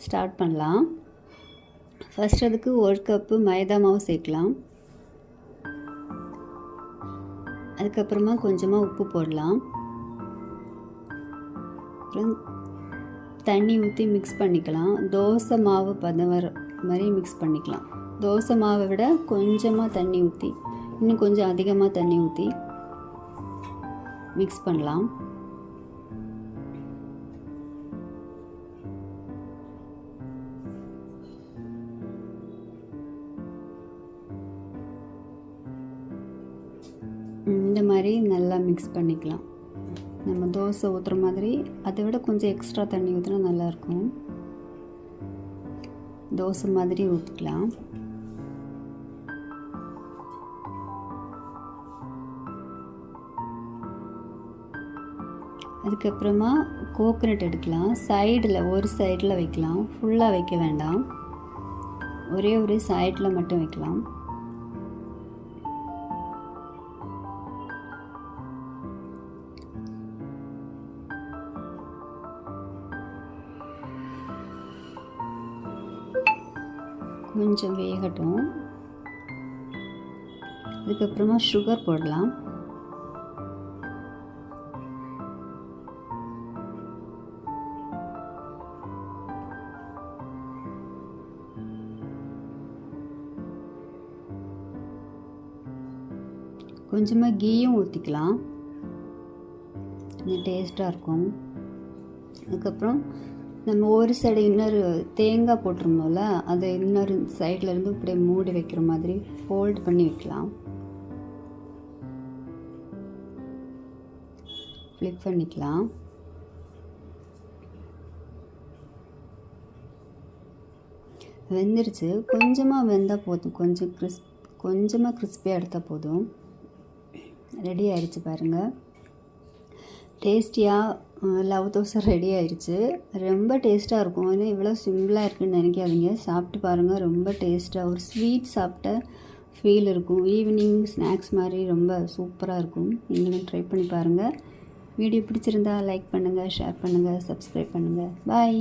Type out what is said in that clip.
Start பண்ணலாம். First அதுக்கு 1 cup மைதா மாவு சேர்க்கலாம். அதுக்கப்புறமா கொஞ்சமாக உப்பு போடலாம். அப்புறம் தண்ணி ஊற்றி மிக்ஸ் பண்ணிக்கலாம். தோசை மாவு பதம் வர மாதிரி மிக்ஸ் பண்ணிக்கலாம். தோசை மாவை விட கொஞ்சமாக தண்ணி ஊற்றி, இன்னும் கொஞ்சம் அதிகமாக தண்ணி ஊற்றி மிக்ஸ் பண்ணலாம். இந்த மாதிரி நல்லா மிக்ஸ் பண்ணிக்கலாம். நம்ம தோசை ஊற்றுற மாதிரி அதை விட கொஞ்சம் எக்ஸ்ட்ரா தண்ணி ஊற்றினா நல்லாயிருக்கும். தோசை மாதிரி ஊற்றிக்கலாம். அதுக்கப்புறமா கோகனட் எடுக்கலாம். சைடில் ஒரு சைடில் வைக்கலாம், ஃபுல்லாக வைக்க வேண்டாம், ஒரே ஒரு சைடில் மட்டும் வைக்கலாம். கொஞ்சம் வேகட்டும். அதுக்கப்புறமா சுகர் போடலாம். கொஞ்சமாக கீயும் ஊற்றிக்கலாம், கொஞ்சம் டேஸ்ட்டாக இருக்கும். அதுக்கப்புறம் நம்ம ஒரு சைடு இன்னொரு தேங்காய் போட்டிருந்தோம்ல, அதை இன்னொரு சைட்லேருந்து இப்படியே மூடி வைக்கிற மாதிரி ஃபோல்ட் பண்ணி வைக்கலாம். ஃப்ளிப் பண்ணிக்கலாம். வெந்துருச்சு. கொஞ்சமாக வெந்தால் போதும், கொஞ்சமாக கிறிஸ்பியாக எடுத்தால் போதும். ரெடி ஆயிடுச்சு பாருங்கள். டேஸ்டியாக லவ் தோசை ரெடி ஆயிடுச்சு. ரொம்ப டேஸ்ட்டாக இருக்கும். ஆனால் இவ்வளோ சிம்பிளாக இருக்குதுன்னு நினைக்காதீங்க. சாப்பிட்டு பாருங்கள். ரொம்ப டேஸ்ட்டாக ஒரு ஸ்வீட் சாப்பிட்ட ஃபீல் இருக்கும். ஈவினிங் ஸ்நாக்ஸ் மாதிரி ரொம்ப சூப்பராக இருக்கும். நீங்களும் ட்ரை பண்ணி பாருங்கள். வீடியோ பிடிச்சிருந்தா லைக் பண்ணுங்கள், ஷேர் பண்ணுங்கள், சப்ஸ்கிரைப் பண்ணுங்கள். பாய்.